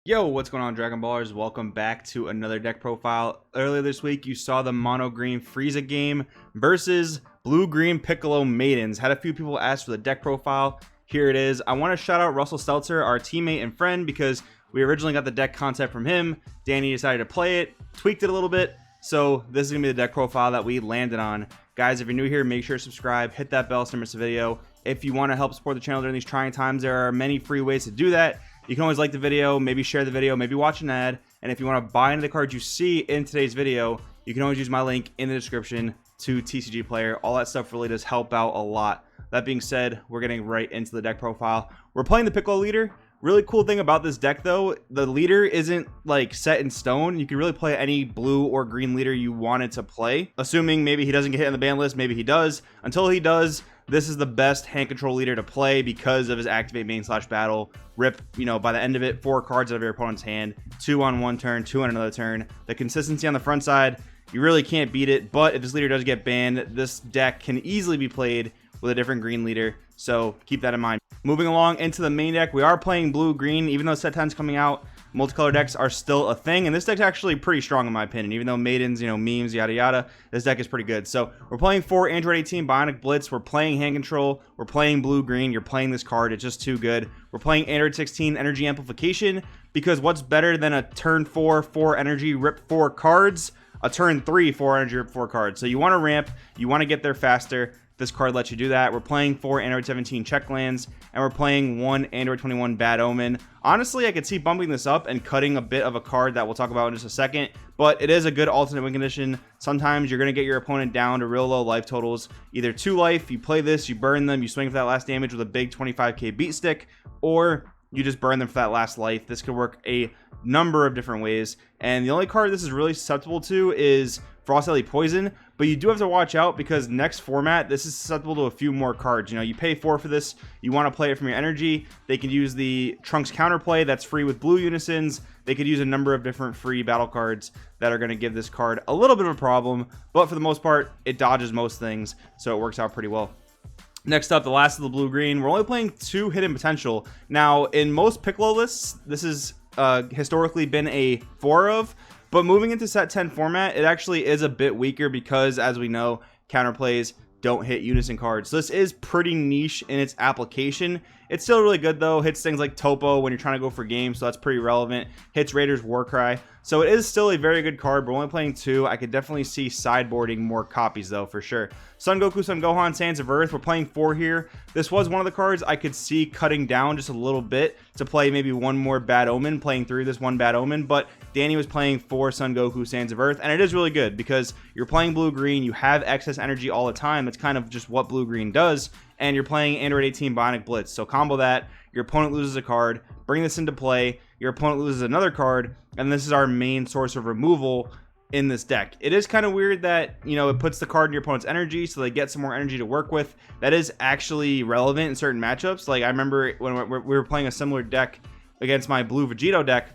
Yo, what's going on, Dragon Ballers? Welcome back to another deck profile. Earlier this week, you saw the mono green Frieza game versus blue green Piccolo Maidens. Had a few people ask for the deck profile. Here it is. I want to shout out Russell Stelzer, our teammate and friend, because we originally got the deck concept from him. Danny decided to play it, tweaked it a little bit. So this is going to be the deck profile that we landed on. Guys, if you're new here, make sure to subscribe, hit that bell so you don't miss a video. If you want to help support the channel during these trying times, there are many free ways to do that. You can always like the video, maybe share the video, maybe watch an ad. And if you want to buy into the cards you see in today's video, you can always use my link in the description to TCG Player. All that stuff really does help out a lot. That being said, we're getting right into the deck profile. We're playing the Piccolo leader. Really cool thing about this deck though, the leader isn't like set in stone. You can really play any blue or green leader you wanted to play, assuming maybe he doesn't get hit on the ban list. Maybe he does. Until he does, this is the best hand control leader to play because of his activate main / battle. Rip, by the end of it, 4 cards out of your opponent's hand, 2 on one turn, 2 on another turn. The consistency on the front side, you really can't beat it. But if this leader does get banned, this deck can easily be played with a different green leader, so keep that in mind. Moving along into the main deck, we are playing blue-green. Even though set 10's coming out, multicolor decks are still a thing, and this deck's actually pretty strong in my opinion. Even though Maidens, memes, yada yada, this deck is pretty good. So we're playing 4 Android 18 Bionic Blitz, we're playing hand control, we're playing blue-green. You're playing this card, it's just too good. We're playing Android 16 Energy Amplification, because what's better than a turn 4 energy rip 4 cards? A turn 3 4 energy rip 4 cards. So you want to ramp, you want to get there faster. This card lets you do that. We're playing 4 Android 17 check lands, and we're playing 1 Android 21 Bad Omen. Honestly, I could see bumping this up and cutting a bit of a card that we'll talk about in just a second, but it is a good alternate win condition. Sometimes you're going to get your opponent down to real low life totals. Either 2 life, you play this, you burn them, you swing for that last damage with a big 25k beat stick, or you just burn them for that last life. This could work a number of different ways, and the only card this is really susceptible to is Frost Ellie Poison, but you do have to watch out because next format, this is susceptible to a few more cards. You pay 4 for this, you want to play it from your energy. They can use the Trunks counterplay that's free with blue unisons. They could use a number of different free battle cards that are going to give this card a little bit of a problem, but for the most part, it dodges most things, so it works out pretty well. Next up, the last of the blue-green. We're only playing 2 hidden potential. Now, in most Piccolo lists, this has historically been a 4 of, but moving into set 10 format, it actually is a bit weaker because, as we know, counterplays don't hit unison cards. So this is pretty niche in its application. It's still really good though. Hits things like Topo when you're trying to go for games, so that's pretty relevant. Hits Raiders Warcry. So it is still a very good card. We're only playing 2. I could definitely see sideboarding more copies though, for sure. Son Goku, Son Gohan, Sands of Earth. We're playing 4 here. This was one of the cards I could see cutting down just a little bit to play maybe 1 more Bad Omen, playing through this 1 Bad Omen, but Danny was playing 4 Son Goku, Sands of Earth, and it is really good because you're playing blue-green, you have excess energy all the time. It's kind of just what blue-green does, and you're playing Android 18 Bionic Blitz. So combo that, your opponent loses a card, bring this into play, your opponent loses another card, and this is our main source of removal in this deck. It is kind of weird that, it puts the card in your opponent's energy so they get some more energy to work with. That is actually relevant in certain matchups. Like I remember when we were playing a similar deck against my blue Vegito deck,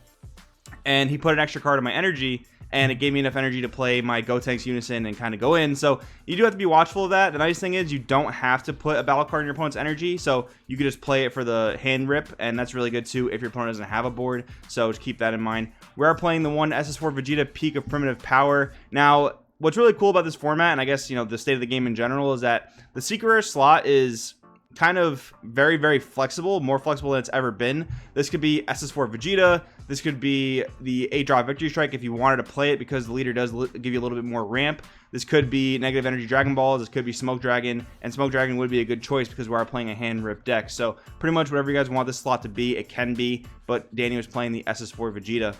and he put an extra card in my energy, and it gave me enough energy to play my Gotenks Unison and kind of go in. So you do have to be watchful of that. The nice thing is you don't have to put a battle card in your opponent's energy, so you can just play it for the hand rip, and that's really good too if your opponent doesn't have a board, so just keep that in mind. We are playing the 1 SS4 Vegeta Peak of Primitive Power. Now, what's really cool about this format, and I guess, the state of the game in general, is that the secret rare slot is kind of very, very flexible, more flexible than it's ever been. This could be SS4 Vegeta. This could be the 8-drop Victory Strike if you wanted to play it because the leader does give you a little bit more ramp. This could be Negative Energy Dragon Balls. This could be Smoke Dragon, and Smoke Dragon would be a good choice because we are playing a hand rip deck. So pretty much whatever you guys want this slot to be, it can be, but Danny was playing the SS4 Vegeta.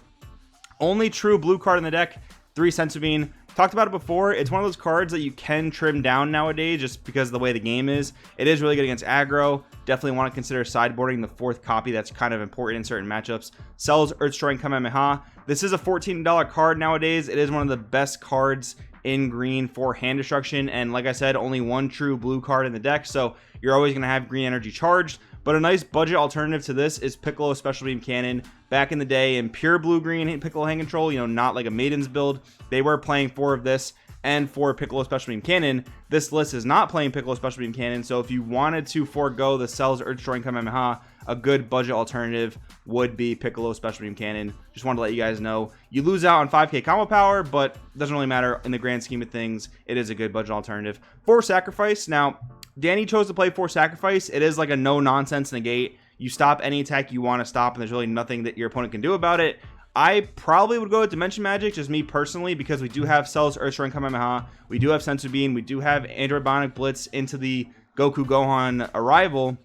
Only true blue card in the deck, 3 Sensubine. Talked about it before. It's one of those cards that you can trim down nowadays just because of the way the game is. It is really good against aggro. Definitely want to consider sideboarding the 4th copy. That's kind of important in certain matchups. Sells Earth-Destroying Kamehameha. This is a $14 card nowadays. It is one of the best cards in green for hand destruction, and like I said, only 1 true blue card in the deck, so you're always going to have green energy charged. But a nice budget alternative to this is Piccolo Special Beam Cannon. Back in the day in pure blue-green Piccolo hand control, not like a Maidens build, they were playing 4 of this, and 4 Piccolo Special Beam Cannon. This list is not playing Piccolo Special Beam Cannon, so if you wanted to forego the Cell's Earth Destroying Kamehameha, a good budget alternative would be Piccolo Special Beam Cannon. Just wanted to let you guys know. You lose out on 5k combo power, but it doesn't really matter in the grand scheme of things. It is a good budget alternative. 4 Sacrifice. Now, Danny chose to play 4 Sacrifice. It is like a no-nonsense negate. You stop any attack you want to stop, and there's really nothing that your opponent can do about it. I probably would go with Dimension Magic, just me personally, because we do have Cell's Earth Destroying Kamehameha, we do have Sensu Bean, we do have Android Bionic Blitz into the Goku Gohan arrival.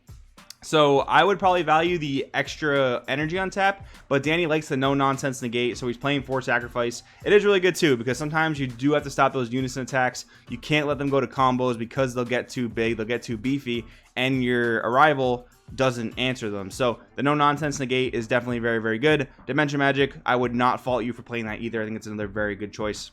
So I would probably value the extra energy on tap, but Danny likes the no-nonsense negate, so he's playing 4 Sacrifice. It is really good too, because sometimes you do have to stop those unison attacks. You can't let them go to combos because they'll get too big, they'll get too beefy, and your arrival doesn't answer them. So the no-nonsense negate is definitely very, very good. Dimension Magic, I would not fault you for playing that either. I think it's another very good choice.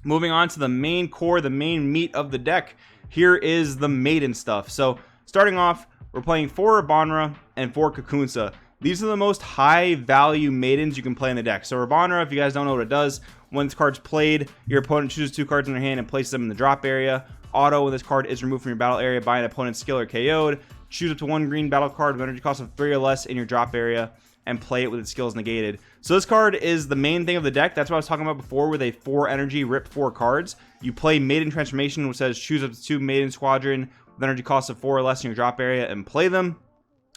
Moving on to the main core, the main meat of the deck. Here is the Maiden stuff. So starting off, we're playing 4 Rabanra and 4 Kakunsa. These are the most high value Maidens you can play in the deck. So Rabanra, if you guys don't know what it does, when this card's played, your opponent chooses 2 cards in their hand and places them in the drop area. Auto, when this card is removed from your battle area by an opponent's skill or KO'd, choose up to 1 green battle card with energy cost of 3 or less in your drop area and play it with its skills negated. So this card is the main thing of the deck. That's what I was talking about before with a 4 energy rip 4 cards. You play Maiden Transformation, which says choose up to 2 Maiden Squadron with energy cost of 4 or less in your drop area and play them.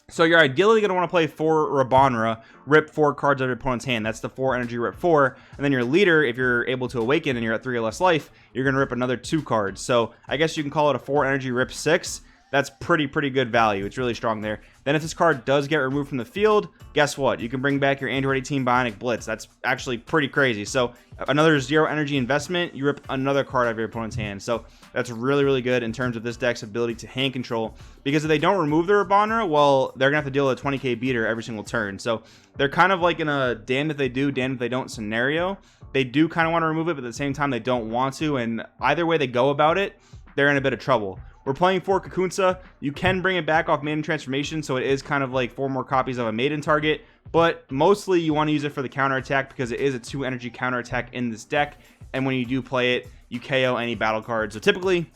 So you're ideally going to want to play 4 Rabanra, rip 4 cards out of your opponent's hand. That's the 4 energy rip 4. And then your leader, if you're able to awaken and you're at 3 or less life, you're going to rip another 2 cards. So I guess you can call it a 4 energy rip 6. That's pretty good value. It's really strong there. Then if this card does get removed from the field, guess what? You can bring back your Android 18 Bionic Blitz. That's actually pretty crazy. So another 0 energy investment, you rip another card out of your opponent's hand. So that's really good in terms of this deck's ability to hand control. Because if they don't remove the Rabanra, well, they're going to have to deal with a 20k beater every single turn. So they're kind of like in a damned if they do, damned if they don't scenario. They do kind of want to remove it, but at the same time, they don't want to. And either way they go about it, they're in a bit of trouble. We're playing 4 Kakunsa. You can bring it back off Maiden Transformation, so it is kind of like 4 more copies of a Maiden target, but mostly you want to use it for the counter attack because it is a 2 energy counter attack in this deck, and when you do play it, you KO any battle card. So typically,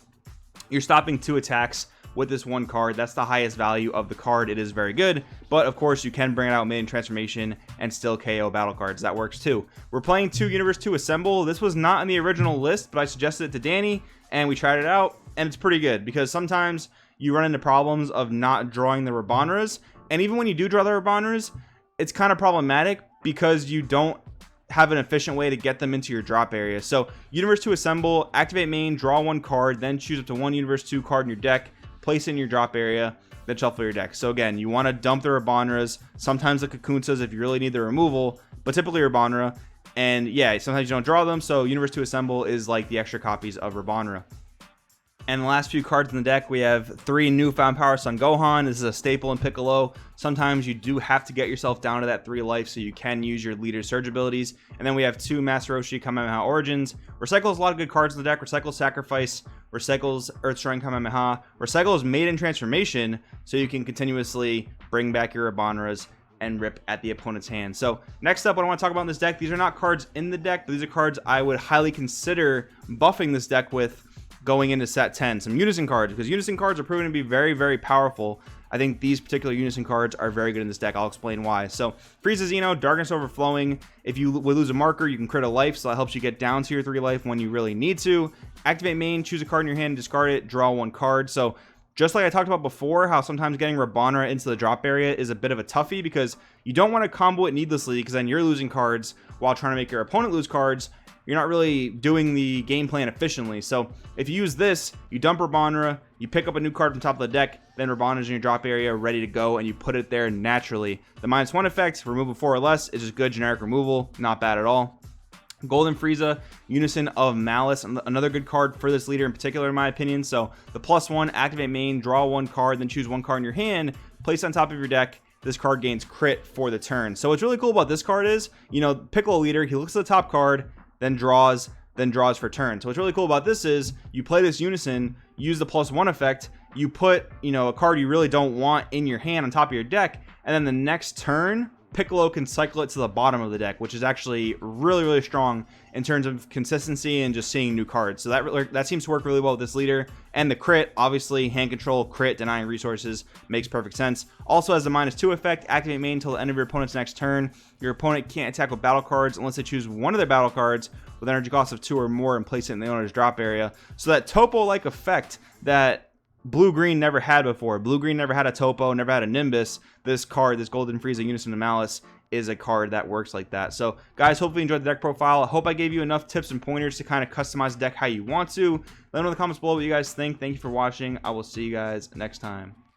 you're stopping 2 attacks with this 1 card. That's the highest value of the card. It is very good, but of course, you can bring it out Maiden Transformation and still KO battle cards. That works too. We're playing 2 Universe 2 Assemble. This was not in the original list, but I suggested it to Danny, and we tried it out. And it's pretty good because sometimes you run into problems of not drawing the Rabanras. And even when you do draw the Rabanras, it's kind of problematic because you don't have an efficient way to get them into your drop area. So Universe 2 Assemble, activate main, draw 1 card, then choose up to 1 Universe 2 card in your deck, place it in your drop area, then shuffle your deck. So again, you want to dump the Rabanras, sometimes the Kakunsas if you really need the removal, but typically Rabanra. And yeah, sometimes you don't draw them, so Universe 2 Assemble is like the extra copies of Rabanra. And the last few cards in the deck, we have 3 Newfound Power Son Gohan. This is a staple in Piccolo. Sometimes you do have to get yourself down to that 3 life so you can use your leader's surge abilities. And then we have 2 Master Roshi Kamehameha Origins. Recycles a lot of good cards in the deck. Recycles Sacrifice. Recycles Earth Destroying Kamehameha. Recycles Maiden Transformation so you can continuously bring back your Rabanras and rip at the opponent's hand. So next up, what I want to talk about in this deck, these are not cards in the deck, but these are cards I would highly consider buffing this deck with going into set 10. Some Unison cards, because Unison cards are proven to be very powerful. I think these particular Unison cards are very good in this deck. I'll explain why. So Frieza Xeno, Darkness Overflowing. If you would lose a marker, you can crit a life, so that helps you get down to your 3 life when you really need to. Activate main, choose a card in your hand, discard it, draw 1 card. So just like I talked about before, how sometimes getting Rabanra into the drop area is a bit of a toughie because you don't want to combo it needlessly because then you're losing cards while trying to make your opponent lose cards. You're not really doing the game plan efficiently. So if you use this, you dump Rabanra, you pick up a new card from top of the deck, then Rabanra's in your drop area ready to go, and you put it there naturally. The -1 effect, remove a 4 or less, is just good generic removal, not bad at all. Golden Frieza, Unison of Malice, another good card for this leader in particular in my opinion. So the +1, activate main, draw 1 card, then choose 1 card in your hand, place it on top of your deck. This card gains crit for the turn. So what's really cool about this card is, you know, Piccolo leader, he looks at the top card, then draws for turn. So what's really cool about this is you play this Unison, use the +1 effect, you put, you know, a card you really don't want in your hand on top of your deck, and then the next turn Piccolo can cycle it to the bottom of the deck, which is actually really strong in terms of consistency and just seeing new cards. So that seems to work really well with this leader. And the crit, obviously, hand control, crit, denying resources, makes perfect sense. Also has a -2 effect. Activate main until the end of your opponent's next turn. Your opponent can't attack with battle cards unless they choose one of their battle cards with energy cost of 2 or more and place it in the owner's drop area. So that topo-like effect that blue-green never had before. Blue-green never had a topo, never had a Nimbus. This card, this Golden Frieza Unison of Malice, is a card that works like that. So guys, hopefully you enjoyed the deck profile. I hope I gave you enough tips and pointers to kind of customize the deck how you want to. Let me know in the comments below what you guys think. Thank you for watching. I will see you guys next time.